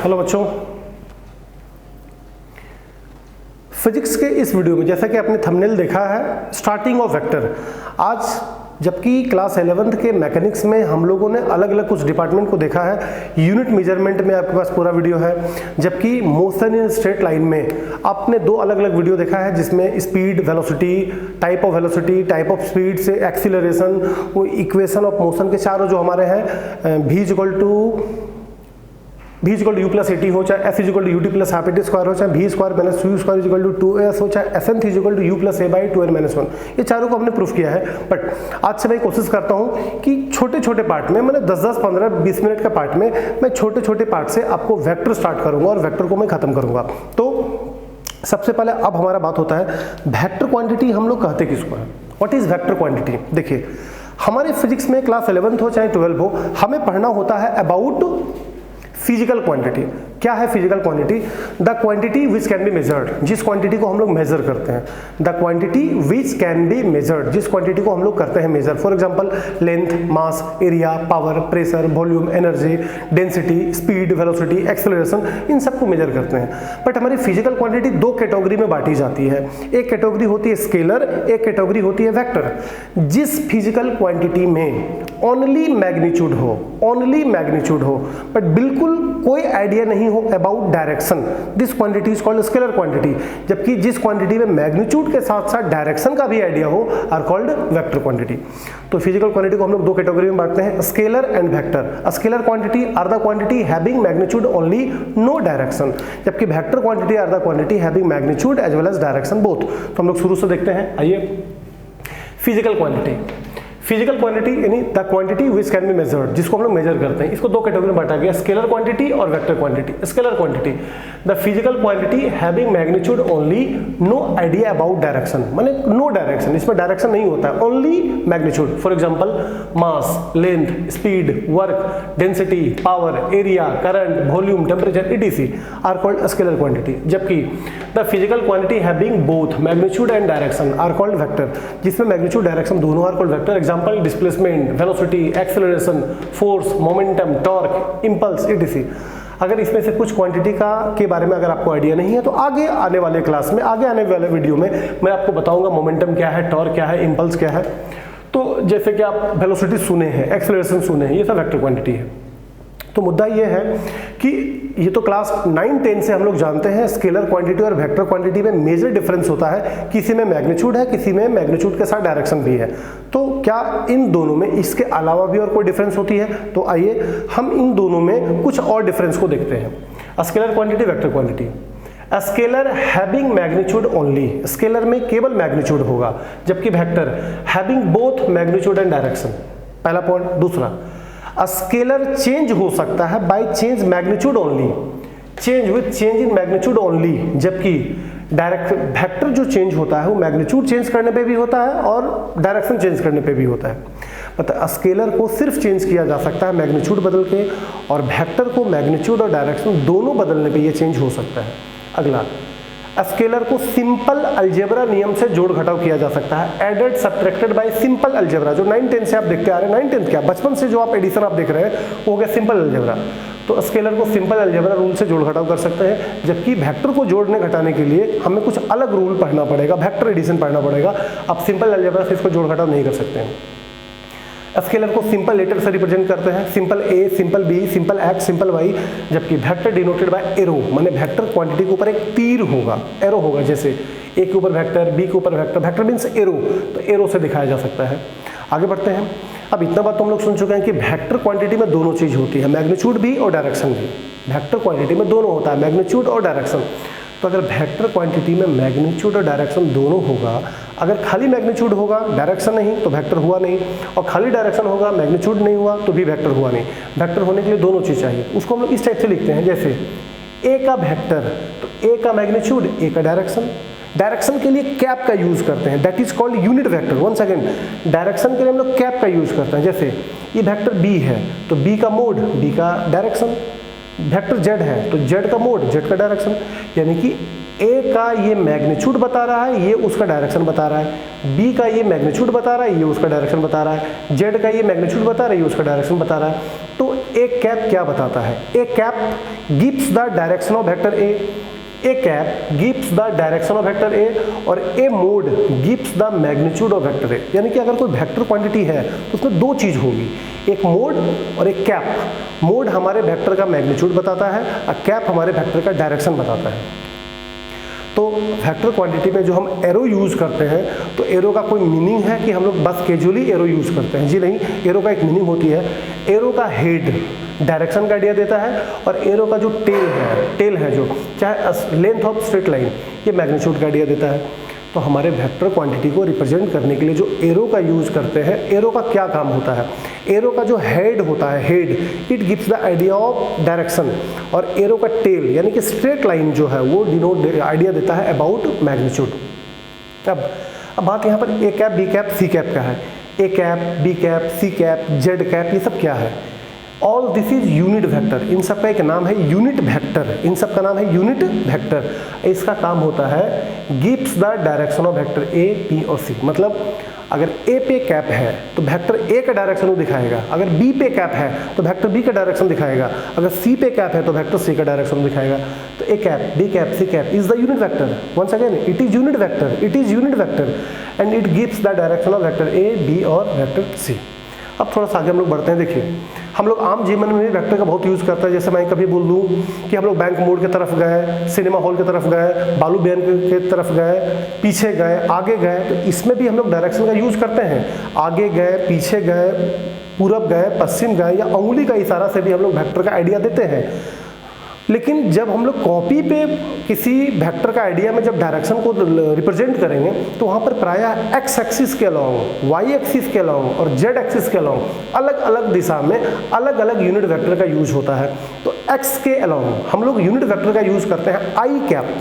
Hello बच्चों, physics के इस वीडियो में जैसा कि आपने थंबनेल देखा है स्टार्टिंग ऑफ वेक्टर, आज जबकि क्लास 11th के मैकेनिक्स में हम लोगों ने अलग अलग कुछ डिपार्टमेंट को देखा है। यूनिट मेजरमेंट में आपके पास पूरा वीडियो है, जबकि मोशन इन स्ट्रेट लाइन में आपने दो अलग अलग वीडियो देखा है जिसमें speed, velocity, type of speed से एक्सीलरेशन, वो इक्वेशन ऑफ मोशन के चारों जो हमारे हैं v equal to u plus a t हो, चाहे f equal to u t plus half a t square हो, चाहे v square minus u square equal to 2s हो, चाहे S N equal to u plus a by 2n minus 1, ये चारों को हमने प्रूफ किया है। बट आज से मैं कोशिश करता हूँ कि छोटे छोटे पार्ट में, मैंने 10-10, 15-20 मिनट का पार्ट में मैं छोटे छोटे पार्ट से आपको वेक्टर स्टार्ट करूँगा और वेक्टर को मैं खत्म करूँगा। तो सबसे पहले अब हमारा बात होता है वेक्टर क्वांटिटी हम लोग कहते किसको है, व्हाट इज वेक्टर क्वांटिटी। देखिए, हमारे फिजिक्स में क्लास 11th हो चाहे 12 हो, हमें पढ़ना होता है अबाउट फिजिकल क्वांटिटी। क्या है physical quantity? The quantity which can be measured, जिस क्वांटिटी को हम लोग मेजर करते हैं। The quantity which can be measured, जिस क्वांटिटी को हम लोग करते हैं measure. For example length, mass, area, power, pressure, volume, energy, density, speed, velocity, acceleration, इन सबको मेजर करते हैं। बट हमारी फिजिकल क्वांटिटी दो कैटेगरी में बांटी जाती है। एक कैटेगरी होती है स्केलर, एक कैटेगरी होती है वेक्टर। जिस फिजिकल क्वांटिटी में ओनली मैग्नीट्यूड हो, बट बिल्कुल कोई आइडिया नहीं हो about direction, this quantity is called scalar quantity. जबकि जिस क्वांटिटी में मैग्नीट्यूड के साथ साथ डायरेक्शन का भी आइडिया हो आर कॉल्ड वेक्टर क्वांटिटी। तो फिजिकल क्वांटिटी को हम लोग दो कैटेगरी में बांटते हैं, scalar and vector. Scalar quantity are the quantity having magnitude only, no direction, जबकि vector quantity are the quantity having magnitude as well as direction both. तो हम लोग शुरू से देखते हैं, आइए। फिजिकल क्वांटिटी यानी the quantity which can be measured, जिसको हम लोग मेजर करते हैं। इसको दो कैटेगरी में बांटा गया, स्केलर क्वांटिटी और vector quantity. Scalar quantity the physical quantity having magnitude only, no idea about direction, माने नो डायरेक्शन, इसमें डायरेक्शन नहीं होता है, only magnitude. For example mass, length, speed, work, density, power, area, current, volume, temperature etc are called scalar quantity. जबकि the physical quantity having both magnitude and direction are called vector, जिसमें magnitude direction दोनों are called vector. Example displacement, velocity, acceleration, force, momentum, torque, impulse etc। अगर इसमें से कुछ quantity के बारे में अगर आपको आइडिया नहीं है तो आगे आने वाले क्लास में, आगे आने वाले वीडियो में मैं आपको बताऊंगा मोमेंटम क्या है, टॉर्क क्या है, इंपल्स क्या है। तो जैसे कि आप वेलोसिटी सुने हैं, एक्सेलरेशन सुने हैं, ये सब वेक्टर क्वांटिटी है। तो मुद्दा ये है कि ये तो क्लास 9-10 से हम लोग जानते हैं स्केलर क्वांटिटी और वेक्टर क्वांटिटी में मेजर डिफरेंस होता है, किसी में मैग्नीट्यूड है, किसी में मैग्नीट्यूड के साथ डायरेक्शन भी है। तो क्या इन दोनों में इसके अलावा भी और कोई डिफरेंस होती है? तो आइए हम इन दोनों में कुछ और डिफरेंस को देखते हैं। Scalar quantity, vector quantity. Scalar having magnitude only, scalar में केवल मैग्नीट्यूड होगा, जबकि vector having both magnitude and direction. पहला पॉइंट। दूसरा, स्केलर चेंज हो सकता है by change magnitude only, change with change in magnitude only, जबकि डायरेक्ट वेक्टर जो चेंज होता है वो मैग्नीट्यूड चेंज करने पे भी होता है और डायरेक्शन चेंज करने पे भी होता है। मतलब स्केलर को सिर्फ चेंज किया जा सकता है मैग्नीट्यूड बदल के, और वेक्टर को मैग्नीट्यूड और डायरेक्शन दोनों बदलने पे ये चेंज हो सकता है। अगला, स्केलर को सिंपल अलजेब्रा नियम से जोड़ घटाव किया जा सकता है, added subtracted by simple algebra. जो 9-10 से आप देखते आ रहे हैं, 9-10 क्या, बचपन से जो आप एडिशन आप देख रहे हैं वो हो गया सिंपल अलजेब्रा। तो स्केलर को सिंपल अलजेब्रा रूल से जोड़ घटाव कर सकते हैं, जबकि वेक्टर को जोड़ने घटाने के लिए हमें कुछ अलग रूल पढ़ना पड़ेगा, वेक्टर एडिशन पढ़ना पड़ेगा। आप सिंपल अलजेब्रा से इसको जोड़ घटाव नहीं कर सकते हैं। स्केलर को सिंपल लेटर से रिप्रेजेंट करते हैं, simple A, simple B, simple X, simple Y, जबकि वेक्टर डिनोटेड बाय एरो, माने वेक्टर क्वांटिटी के ऊपर एक तीर होगा, एरो होगा। जैसे ए के ऊपर वेक्टर, बी के ऊपर वेक्टर, वेक्टर मीन्स एरो, तो एरो से दिखाया जा सकता है। आगे बढ़ते हैं। अब इतना बात तो हम लोग सुन चुके हैं कि वेक्टर क्वांटिटी में दोनों चीज होती है, मैग्नीट्यूड भी और डायरेक्शन भी। वेक्टर क्वांटिटी में दोनों होता है, मैग्नीट्यूड और डायरेक्शन। तो अगर वेक्टर क्वांटिटी में मैग्नीट्यूड और डायरेक्शन दोनों होगा, अगर खाली मैग्नीट्यूड होगा डायरेक्शन नहीं तो वेक्टर हुआ नहीं, और खाली डायरेक्शन होगा मैग्नीट्यूड नहीं हुआ तो भी वेक्टर हुआ नहीं। वेक्टर होने के लिए दोनों चीज चाहिए। उसको हम लोग इस टाइप से लिखते हैं, जैसे ए का वेक्टर, तो ए का मैग्नीट्यूड, ए का डायरेक्शन। डायरेक्शन के लिए कैप का यूज करते हैं, that is called unit vector. One second, direction के लिए हम लोग कैप का यूज करते हैं। जैसे ये वेक्टर बी है तो बी का मोड, बी का डायरेक्शन। वेक्टर जेड है तो जेड का मोड, जेड का डायरेक्शन। यानी कि ए का ये मैग्नीट्यूड बता रहा है, ये उसका डायरेक्शन बता रहा है, बी का ये मैग्नीट्यूड बता रहा है, ये उसका डायरेक्शन बता रहा है, जेड का ये मैग्नीट्यूड बता रहा है, ये उसका डायरेक्शन बता रहा है। तो ए कैप क्या बताता है? A cap gives the direction of vector A, A cap gives the direction of vector A, और A mod gives the magnitude of vector A. यानी कि अगर कोई वेक्टर क्वांटिटी है तो उसमें दो चीज होगी, एक मोड और एक कैप। मोड हमारे वेक्टर का मैग्नीट्यूड बताता है और कैप हमारे वेक्टर का डायरेक्शन बताता है। तो वेक्टर क्वांटिटी में जो हम एरो यूज़ करते हैं, तो एरो का कोई मीनिंग है कि हम लोग बस कैजुअली एरो यूज़ करते हैं? जी नहीं, एरो का एक मीनिंग होती है। एरो का हेड डायरेक्शन का आइडिया देता है, और एरो का जो टेल है जो चाहे लेंथ ऑफ स्ट्रेट लाइन, ये मैग्नीट्यूड का आइडिया देता है। तो हमारे वेक्टर क्वांटिटी को रिप्रेजेंट करने के लिए जो एरो का यूज़ करते हैं, एरो का क्या काम होता है? एरो का जो हेड होता है, head it gives the idea of direction, और एरो का टेल यानी कि स्ट्रेट लाइन जो है वो डिनोट आइडिया देता है अबाउट मैग्नीट्यूड। अब बात यहाँ पर A cap, B cap, C cap का है। A cap, B cap, C cap, Z cap, ये सब क्या है? All this is unit vector. इन सब का एक नाम है यूनिट वेक्टर, इन सब का नाम है यूनिट वेक्टर। इसका काम होता है gives the direction of vector A, B और सी। मतलब अगर ए पे कैप है तो वेक्टर ए का डायरेक्शन वो दिखाएगा, अगर बी पे कैप है तो वेक्टर बी का डायरेक्शन दिखाएगा, अगर सी पे कैप है तो वेक्टर सी का डायरेक्शन दिखाएगा। तो A cap, B cap, C cap is the unit vector. Once again it is unit vector, it is unit vector and it gives the direction of vector A, B और vector C. अब थोड़ा सा आगे हम लोग बढ़ते हैं। देखिए, हम लोग आम जीवन में भी वेक्टर का बहुत यूज़ करते हैं। जैसे मैं कभी बोल दूँ कि हम लोग बैंक मोड़ की तरफ गए, सिनेमा हॉल की तरफ गए, बालू बिहान की तरफ गए, पीछे गए, आगे गए, तो इसमें भी हम लोग डायरेक्शन का यूज़ करते हैं। आगे गए, पीछे गए, पूरब गए, पश्चिम गए, या उंगली का इशारा से भी हम लोग वेक्टर का आइडिया देते हैं। लेकिन जब हम लोग कॉपी पे किसी वेक्टर का आइडिया में जब डायरेक्शन को रिप्रेजेंट करेंगे तो वहाँ पर प्रायः एक्स एक्सिस के अलॉन्ग, वाई एक्सिस के अलॉन्ग और जेड एक्सिस के अलॉन्ग अलग अलग दिशा में अलग अलग यूनिट वेक्टर का यूज होता है। तो एक्स के अलॉन्ग हम लोग यूनिट वेक्टर का यूज करते हैं आई कैप,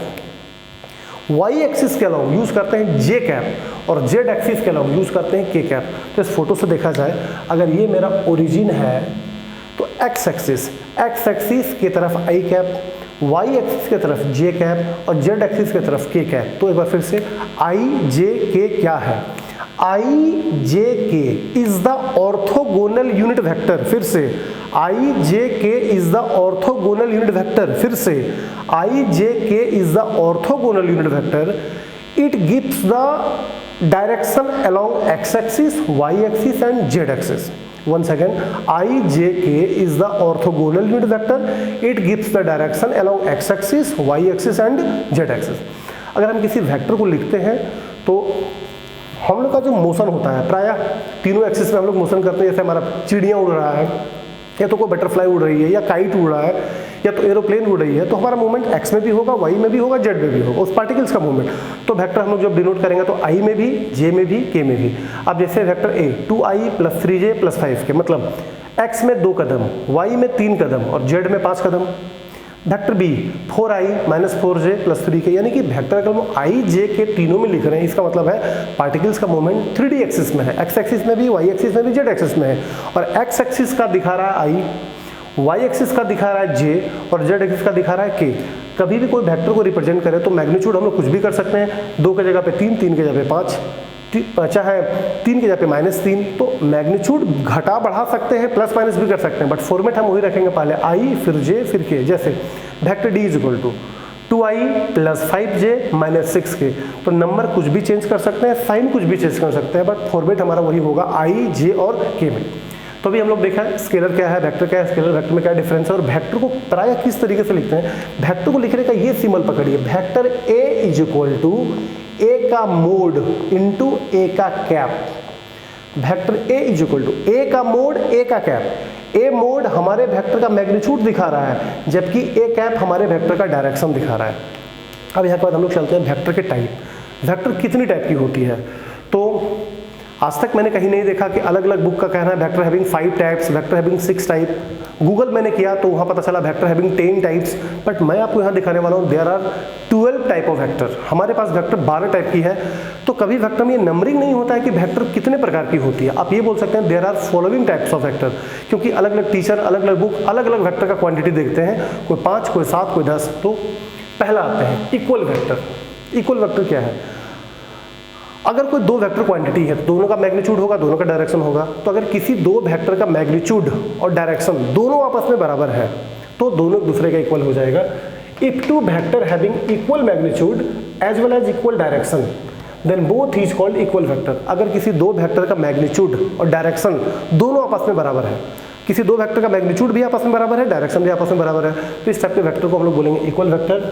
वाई एक्सिस के अलॉन्ग यूज करते हैं जे कैप, और जेड एक्सिस के अलॉन्ग यूज करते हैं के कैप। तो इस फोटो से देखा जाए, अगर ये मेरा ओरिजिन है तो एक्स एक्सिस की तरफ आई कैप, वाई एक्सिस की तरफ जे कैप और जेड एक्सिस की तरफ के कैप। तो एक बार फिर से आई जे के क्या है? आई जे के is the orthogonal unit vector. फिर से आई जे के is the orthogonal unit vector. फिर से आई जे के is the orthogonal unit vector. It gives the direction along x axis, y axis and z axis. Once again, ijk is the orthogonal unit vector. It gives the direction along x axis, y axis and z axis. अगर हम किसी vector को लिखते हैं तो हम लोग का जो मोशन होता है प्रायः तीनों एक्सिस में हम लोग मोशन करते हैं। जैसे हमारा चिड़िया उड़ रहा है, या तो कोई बटरफ्लाई उड़ रही है, या काइट उड़ रहा है, या तो एरोप्लेन उड़ रही है, तो हमारा मूवमेंट एक्स में भी होगा, वाई में भी होगा, जेड में भी होगा, उस पार्टिकल्स का मूवमेंट। तो वेक्टर हम लोग जब डिनोट करेंगे तो आई में भी, जे में भी, के में भी। अब जैसे वेक्टर ए 2i + 3j + 5k, मतलब एक्स में 2 कदम, वाई में 3 कदम और जेड में 5 कदम। Vector B 4i - 4j + 3k, यानी कि वेक्टर अगर हम आई जे के तीनों में लिख रहे हैं, इसका मतलब है पार्टिकल्स का मूवमेंट 3D एक्सिस में है, एक्स एक्सिस में भी, वाई एक्सिस में भी, जेड एक्सिस में है। और एक्स एक्सिस का दिखा रहा है आई, वाई एक्सिस का दिखा रहा है जे और जेड एक्सिस का दिखा रहा है के। कभी भी कोई वेक्टर को रिप्रेजेंट करे तो मैग्नीट्यूड हम लोग कुछ भी कर सकते हैं, 2 की जगह पे 3, 3 की जगह पे 5, चाहे 3 की जगह पे -3। तो मैग्नीट्यूड घटा बढ़ा सकते हैं, प्लस माइनस भी कर सकते हैं, बट फॉर्मेट हम वही रखेंगे, पहले आई फिर जे फिर के। जैसे vector D = 2i + 5j - 6k। तो नंबर कुछ भी चेंज कर सकते हैं, साइन कुछ भी चेंज कर सकते हैं, बट फॉर्मेट हमारा वही होगा आई, जे और के में। तो अभी हम लोग देखा है स्केलर क्या है, वेक्टर क्या है, स्केलर वेक्टर में क्या डिफरेंस है, और वेक्टर को प्रायः किस तरीके से लिखते हैं। वेक्टर को लिखने का ये सिंबल पकड़िए, वेक्टर ए = ए का मोड इंटू ए का कैप। वेक्टर ए = ए का मोड, ए का कैप। ए मोड हमारे वेक्टर का मैग्नीट्यूड दिखा रहा है, जबकि ए कैप हमारे वेक्टर का डायरेक्शन दिखा रहा है। अब यहाँ के बाद हम लोग चलते हैं वेक्टर के टाइप। वेक्टर कितनी टाइप की होती है? तो आज तक मैंने कहीं नहीं देखा कि अलग अलग बुक का कहना है vector having 5 types, vector having 6 type. Google मैंने किया तो वहाँ पता चला वेक्टर हैविंग 10 टाइप्स, बट मैं आपको यहाँ दिखाने वाला हूँ there are 12 type of vector. हमारे पास वेक्टर 12 टाइप की है। तो कभी वेक्टर में ये नंबरिंग नहीं होता है कि वेक्टर कितने प्रकार की होती है। आप ये बोल सकते हैं there are following types of vector, क्योंकि अलग अलग टीचर, अलग अलग बुक, अलग अलग वेक्टर का क्वांटिटी देखते हैं, कोई 5, कोई 7, कोई 10। तो पहला आते हैं इक्वल वेक्टर। इक्वल वेक्टर क्या है? अगर कोई दो वेक्टर क्वांटिटी है तो दोनों का मैग्नीट्यूड होगा, दोनों का डायरेक्शन होगा। तो अगर किसी दो वेक्टर का मैग्नीट्यूड और डायरेक्शन दोनों आपस में बराबर है तो दोनों एक दूसरे का इक्वल हो जाएगा। If two vector having equal magnitude as well as equal direction then both is called equal vector. अगर किसी दो वेक्टर का मैग्नीट्यूड और डायरेक्शन दोनों आपस में बराबर है, किसी दो वेक्टर का मैग्नीट्यूड भी आपस में बराबर है, डायरेक्शन भी आपस में बराबर है, तो इस टाइप के वेक्टर को हम लोग बोलेंगे equal vector.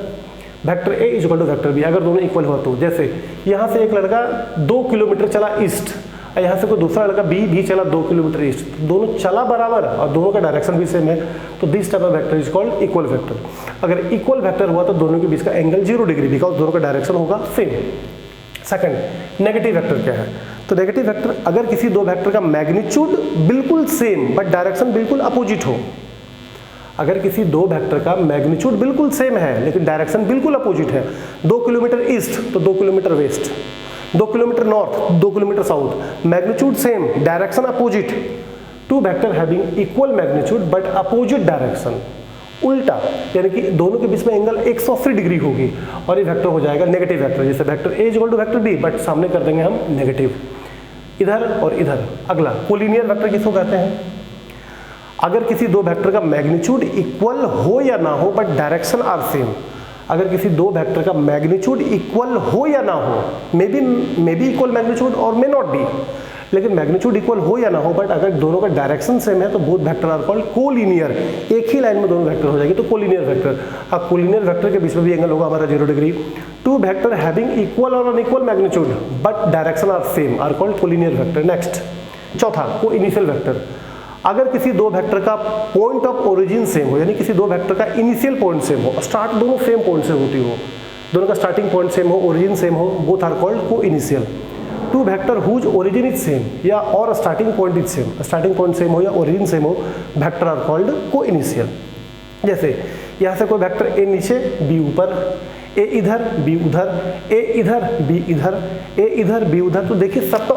Vector A is equal to vector B, अगर दोनों इक्वल हुआ तो, जैसे यहाँ से एक लड़का 2 किलोमीटर चला ईस्ट और यहाँ से कोई दूसरा लड़का बी भी चला 2 किलोमीटर ईस्ट, दोनों चला बराबर और दोनों का डायरेक्शन भी सेम है, तो this type of vector is called equal vector. अगर इक्वल वेक्टर हुआ तो दोनों के बीच का एंगल 0 डिग्री, बिकॉज दोनों का डायरेक्शन होगा सेम। सेकंड, नेगेटिव वेक्टर क्या है? तो नेगेटिव वेक्टर अगर किसी दो वेक्टर का मैग्नीट्यूड बिल्कुल सेम बट डायरेक्शन बिल्कुल अपोजिट हो। अगर किसी दो वेक्टर का मैग्नीट्यूड बिल्कुल सेम है लेकिन डायरेक्शन बिल्कुल अपोजिट है, 2 किलोमीटर ईस्ट तो 2 kilometre west, 2 kilometre north 2 kilometre south, magnitude same direction opposite, two vector having equal magnitude but opposite direction, उल्टा, यानी कि दोनों के बीच में एंगल 180 डिग्री होगी और ये वेक्टर हो जाएगा नेगेटिव वेक्टर। जैसे vector A is equal to vector B but सामने कर देंगे हम नेगेटिव, इधर और इधर। अगला कोलिनियर वेक्टर किसको कहते हैं? अगर किसी दो वेक्टर का मैग्नीट्यूड इक्वल हो या ना हो बट डायरेक्शन आर सेम। अगर किसी दो वेक्टर का मैग्नीट्यूड इक्वल हो या ना हो, मे बी इक्वल मैग्नीट्यूड और मे नॉट बी, लेकिन मैग्नीट्यूड इक्वल हो या ना हो बट अगर दोनों का डायरेक्शन सेम है तो both vector are called collinear. एक ही लाइन में दोनों वेक्टर हो जाएगी तो कोलिनियर वेक्टर। अब कोलिनियर वेक्टर के बीच में भी एंगल होगा हमारा 0 degree. Two vector having equal और unequal magnitude but direction are same are called collinear vector. Next, चौथा को इनिशियल वेक्टर। अगर किसी दो वेक्टर का पॉइंट ऑफ ओरिजिन सेम हो, यानी किसी दो वेक्टर का इनिशियल पॉइंट सेम हो, स्टार्ट दोनों सेम पॉइंट से होती हो, दोनों का स्टार्टिंग पॉइंट सेम हो, ओरिजिन सेम हो, both are called coinitial. Two vector whose origin is same या और starting point is same, starting point same हो या ओरिजिन सेम हो, vector are called coinitial. जैसे यहाँ से कोई वेक्टर ए नीचे बी ऊपर, ए इधर बी उधर, ए इधर बी इधर, ए इधर बी उधर, तो देखिए सबका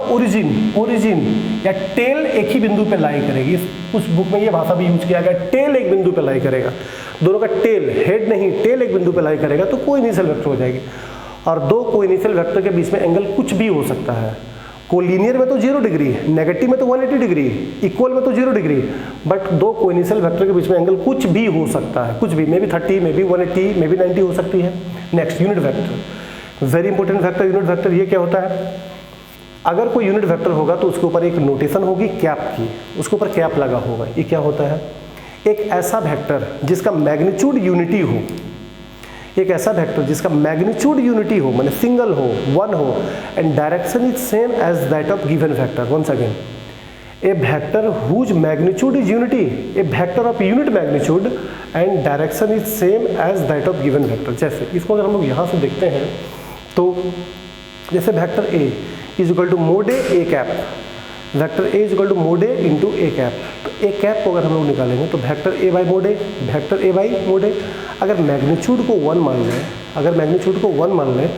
ओरिजिन या टेल एक ही बिंदु पे लाई करेगी। उस बुक में ये भाषा भी यूज किया गया, टेल एक बिंदु पे लाई करेगा, दोनों का टेल, हेड नहीं, टेल एक बिंदु पे लाई करेगा तो को इनिशियल वेक्टर हो जाएगी। और दो को इनिशियल वेक्टर के बीच में एंगल कुछ भी हो सकता है। कोलिनियर में तो 0 डिग्री, नेगेटिव में तो 180 डिग्री, इक्वल में तो 0 डिग्री, बट दो को इनिशियल वेक्टर के बीच में एंगल कुछ भी हो सकता है, कुछ भी, may be 30, may be 180, may be 90 हो सकती है। Next, unit vector, very important vector unit vector. ये क्या होता है? अगर कोई यूनिट वेक्टर होगा तो उसके ऊपर एक नोटेशन होगी कैप की, उसके ऊपर कैप लगा होगा। ये क्या होता है? एक ऐसा वेक्टर जिसका मैग्नीट्यूड यूनिटी हो, एक ऐसा वेक्टर जिसका मैग्नीट्यूड यूनिटी हो, माने सिंगल हो, 1 हो, and direction is same as that of given vector. Once again, a vector whose magnitude is unity, a vector of unit magnitude and direction is same as that of given vector. जैसे इसको अगर हम लोग यहाँ से देखते हैं तो जैसे vector A is equal to mod A cap, vector A is equal to mod A into A cap. तो ए कैप को अगर हम लोग निकालेंगे तो vector A by mod A, vector A by mod A. अगर मैग्नीट्यूड को 1 मान लें, अगर मैग्नीट्यूड को 1 मान लें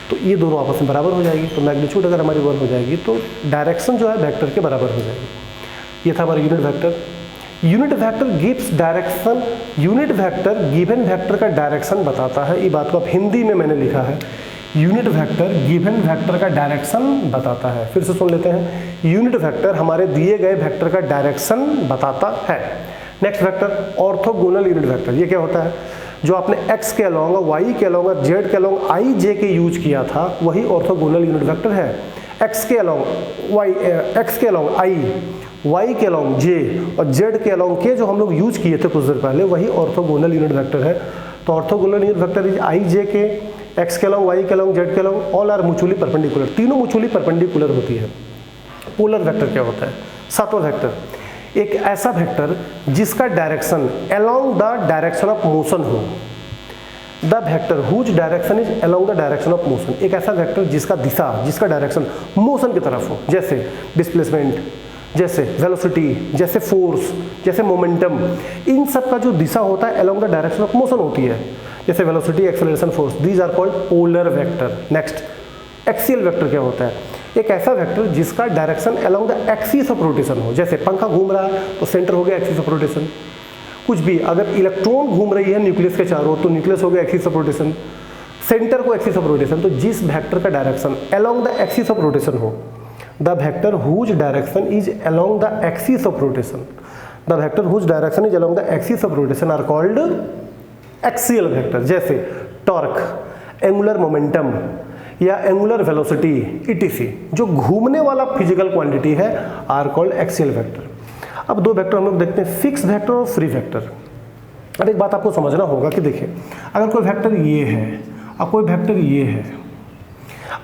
तो ये दोनों आपस में बराबर हो जाएगी। तो मैग्नीट्यूड अगर हमारी 1 हो जाएगी तो डायरेक्शन जो है वेक्टर के बराबर हो जाएगी। ये था हमारा unit vector. Unit vector gives direction, unit vector given vector का डायरेक्शन बताता है। ये बात को अब हिंदी में मैंने लिखा है, यूनिट वेक्टर गिवन वेक्टर का डायरेक्शन बताता है। फिर से सुन लेते हैं, यूनिट वेक्टर हमारे दिए गए वेक्टर का डायरेक्शन बताता है। Next vector, orthogonal unit vector. ये क्या होता है? जो आपने x के अलोंग, y के अलोंग, z के अलोंग, i, j के यूज किया था वही ऑर्थोगोनल यूनिट वेक्टर है। x के अलोंग y, x के अलोंग i, y के अलोंग j और z के अलोंग के जो हम लोग यूज किए थे कुछ देर पहले वही ऑर्थोगोनल यूनिट वेक्टर है। तो orthogonal unit vector is i, j के, x के अलोंग, y के अलोंग, z के along, all are mutually perpendicular, तीनों म्यूचुअली परपेंडिकुलर होती है। पोलर वेक्टर क्या होता है? सातवां वेक्टर, एक ऐसा वेक्टर जिसका direction along the direction of motion हो, the vector whose direction is along the direction of motion. एक ऐसा वेक्टर जिसका दिशा, जिसका डायरेक्शन मोशन की तरफ हो, जैसे डिस्प्लेसमेंट, जैसे वेलोसिटी, जैसे फोर्स, जैसे मोमेंटम, इन सब का जो दिशा होता है along the direction of motion होती है, जैसे velocity, acceleration, force, these are called polar vector. Next, axial vector क्या होता है? एक ऐसा वेक्टर जिसका direction along the axis of rotation हो, जैसे पंखा घूम रहा है तो सेंटर हो गया एक्सिस ऑफ रोटेशन, कुछ भी, अगर इलेक्ट्रॉन घूम रही है न्यूक्लियस के चारों ओर तो न्यूक्लियस हो गया एक्सिस ऑफ रोटेशन, सेंटर को एक्सिस ऑफ रोटेशन, तो जिस वेक्टर का direction along the axis of rotation हो, the vector whose direction is along the axis of rotation, the vector whose direction is along the axis of rotation are called axial vector. जैसे torque, angular momentum या angular velocity etc, जो घूमने वाला physical quantity है are called axial vector. अब दो vector हम लोग देखते हैं, फिक्स वेक्टर और फ्री वेक्टर। अब एक बात आपको समझना होगा कि देखिए, अगर कोई वेक्टर ये है और कोई वेक्टर ये है,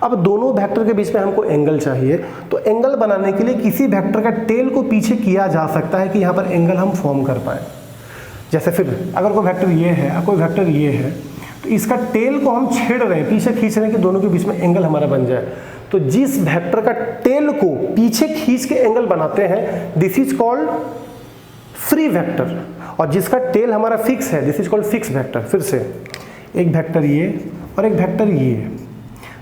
अब दोनों वेक्टर के बीच में हमको एंगल चाहिए, तो एंगल बनाने के लिए किसी वेक्टर का टेल को पीछे किया जा सकता है कि यहाँ पर एंगल हम फॉर्म कर पाए। जैसे फिर अगर कोई वेक्टर ये है और कोई वेक्टर ये है, तो इसका टेल को हम छेड़ रहे हैं, पीछे खींच रहे हैं कि दोनों के बीच में एंगल हमारा बन जाए। तो जिस वेक्टर का टेल को पीछे खींच के एंगल बनाते हैं, this is called free vector, और जिसका टेल हमारा फिक्स है, this is called fix vector. फिर से एक वेक्टर ये और एक वेक्टर ये,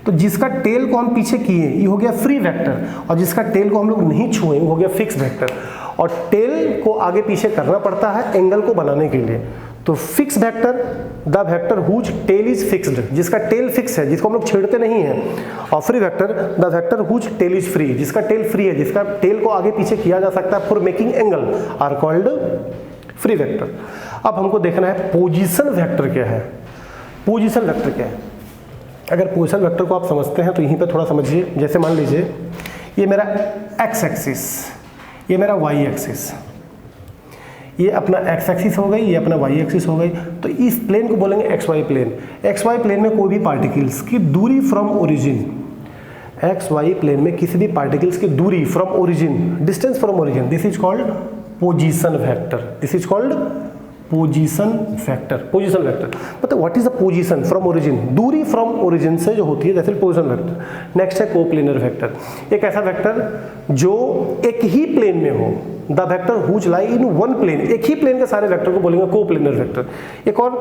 तो जिसका टेल को हम पीछे किए ये हो गया फ्री वेक्टर, और जिसका टेल को हम लोग नहीं छुए वो हो गया फिक्स वेक्टर। और टेल को आगे पीछे करना पड़ता है एंगल को बनाने के लिए। तो fix vector, the vector whose tail is fixed, जिसका टेल फिक्स है, जिसको हम लोग छेड़ते नहीं हैं। और free vector, the vector whose tail is free, जिसका टेल फ्री है, जिसका टेल को आगे पीछे किया जा सकता है for making angle, are called free vector. अब हमको देखना है पोजीशन वेक्टर क्या है। पोजीशन वेक्टर क्या है? अगर पोजीशन वेक्टर को आप समझते हैं तो यहीं पे थोड़ा समझिए। जैसे मान लीजिए ये मेरा एक्स एक्सिस, ये मेरा वाई एक्सिस, ये अपना एक्स एक्सिस हो गई, ये अपना वाई एक्सिस हो गई। तो इस प्लेन को बोलेंगे X Y plane. X Y plane में कोई भी पार्टिकल्स की दूरी from origin, X Y plane में किसी भी पार्टिकल्स की दूरी from origin, distance from origin, this is called position vector. This is called position vector. Position vector मतलब what is the position from origin, दूरी फ्रॉम ओरिजिन से जो होती है, that is position vector. Next है coplanar vector, एक ऐसा vector जो एक ही प्लेन में हो, the vector whose lie in one plane, एक ही प्लेन के सारे वेक्टर को बोलेंगे कोप्लेनर वेक्टर। एक और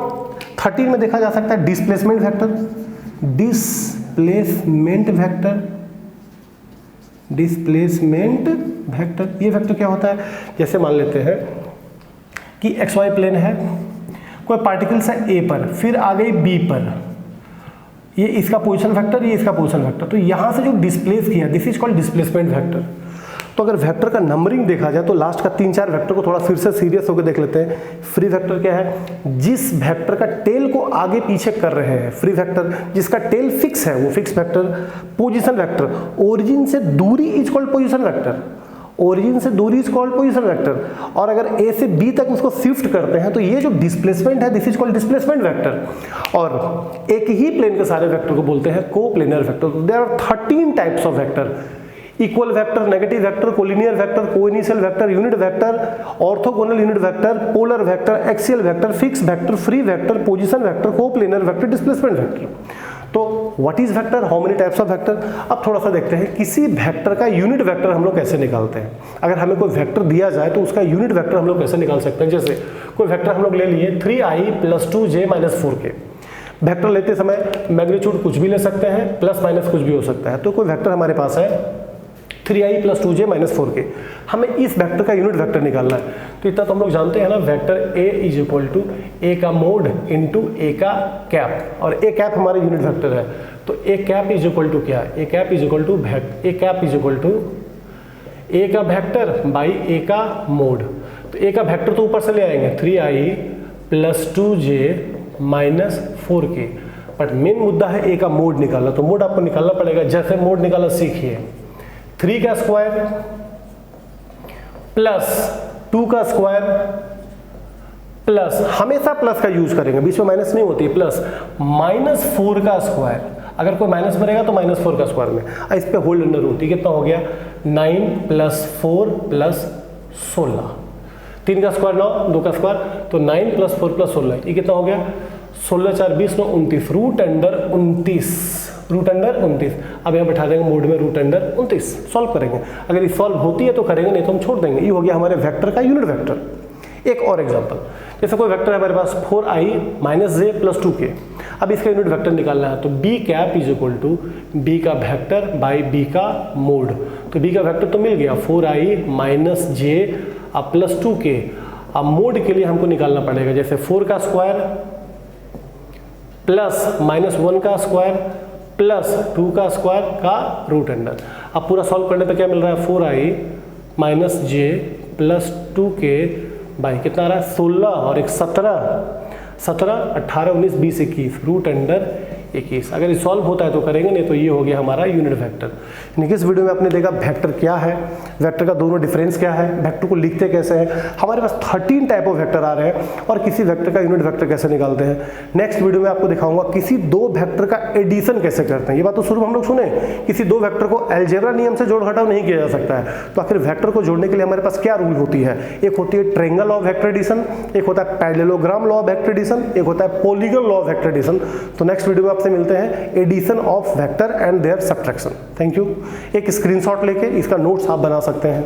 13 में देखा जा सकता है displacement vector, displacement vector, displacement vector. ये वेक्टर क्या होता है? जैसे मान लेते हैं कि एक्स वाई प्लेन है, कोई पार्टिकल्स है ए पर, फिर आ गई बी पर, ये इसका पोजीशन वेक्टर, ये इसका पोजीशन वेक्टर। तो यहाँ से जो डिस्प्लेस किया, this is called displacement vector. तो अगर वेक्टर का नंबरिंग देखा जाए तो लास्ट का 3-4 वेक्टर को थोड़ा फिर से सीरियस होकर देख लेते हैं। फ्री वेक्टर क्या है? जिस वेक्टर का टेल को आगे पीछे कर रहे हैं, फ्री वेक्टर, जिसका टेल फिक्स है वो fix vector. Position vector, origin से दूरी is called position vector, origin से दूरी इज कॉल्ड पोजीशन वेक्टर। और अगर ए से बी तक उसको शिफ्ट करते हैं तो ये जो डिस्प्लेसमेंट है, this is called displacement vector. और एक ही प्लेन के सारे वेक्टर को बोलते हैं coplanar vector. There are 13 types of vector, equal vector, negative vector, collinear vector, coinitial vector, unit vector, orthogonal unit vector, polar vector, axial vector, fix vector, free vector, position vector, coplanar vector, displacement vector. तो what is vector, how many types of vector. अब थोड़ा सा देखते हैं किसी vector का unit vector हम लोग कैसे निकालते हैं। अगर हमें कोई वेक्टर दिया जाए तो उसका यूनिट वेक्टर हम लोग कैसे निकाल सकते हैं। जैसे कोई वेक्टर हम लोग ले लिए 3i + 2j - 4k। वेक्टर लेते समय मैग्नीट्यूड कुछ भी ले सकते हैं, प्लस माइनस कुछ भी हो सकता है। तो कोई वेक्टर हमारे पास है 3i + 2j - 4k, हमें इस वेक्टर का यूनिट वेक्टर निकालना है। तो इतना तो हम लोग जानते हैं ना, वेक्टर a = a का मोड इंटू a का कैप, और a कैप हमारे यूनिट वेक्टर है। तो a कैप = क्या? a कैप = a का वेक्टर बाई a का मोड। तो a का वेक्टर तो ऊपर से ले आएंगे 3i + 2j - 4k, but main मुद्दा है a का मोड निकालना। तो मोड आपको निकालना पड़ेगा। जैसे मोड निकालना सीखिए, 3 का स्क्वायर प्लस 2 का स्क्वायर प्लस, हमेशा प्लस का यूज करेंगे, बीच में माइनस नहीं होती, प्लस -4 का स्क्वायर। अगर कोई माइनस में रहेगा तो -4 का स्क्वायर में, इस पे होल्ड अंडर होती है। कितना हो गया? 9 + 4 + 16, 3 का स्क्वायर 9, 2 का स्क्वायर, तो 9 + 4 + 16, ये कितना हो गया? 16 × 4 = 20, 9 29, रूट अंडर 29। अब यहाँ बैठा देंगे मोड में रूट अंडर 29, सॉल्व करेंगे। अगर ये सॉल्व होती है तो करेंगे, नहीं तो हम छोड़ देंगे। ये हो गया हमारे वेक्टर का यूनिट वेक्टर। एक और एग्जांपल, जैसे कोई वेक्टर है हमारे पास 4i - j + 2k। अब इसका यूनिट वेक्टर निकालना है, तो b कैप = b का वेक्टर बाई b का मोड। तो b का वेक्टर तो मिल गया 4i - j + 2k। अब मोड के लिए हमको निकालना पड़ेगा, जैसे 4 का स्क्वायर प्लस -1 का स्क्वायर प्लस 2 का स्क्वायर का रूट अंडर। अब पूरा सॉल्व करने पे क्या मिल रहा है, 4i - j plus 2k by कितना आ रहा है 16 और एक 17 18 19 20 21 रूट अंडर 21। अगर ये सॉल्व होता है तो करेंगे, नहीं तो ये हो गया हमारा यूनिट वेक्टर। यानी इस वीडियो में आपने देखा वेक्टर क्या है, वेक्टर का दोनों डिफरेंस क्या है, वेक्टर को लिखते कैसे हैं, हमारे पास 13 टाइप ऑफ वेक्टर आ रहे हैं और किसी वेक्टर का यूनिट वेक्टर कैसे निकालते हैं। नेक्स्ट वीडियो में आपको दिखाऊंगा किसी दो वेक्टर का एडिशन कैसे करते हैं। ये बात तो शुरू में हम लोग सुने, किसी दो वेक्टर को अलजेब्रा नियम से जोड़ घटाव नहीं किया जा सकता है, तो आखिर वेक्टर को जोड़ने के लिए हमारे पास क्या रूल होती है। एक होती है triangle law of vector addition, एक होता है parallelogram law of vector addition, एक होता है polygon law of vector addition. तो नेक्स्ट वीडियो में आपसे मिलते हैं addition of vector and their subtraction. Thank you. एक स्क्रीनशॉट लेके इसका नोट्स आप बना सकते हैं।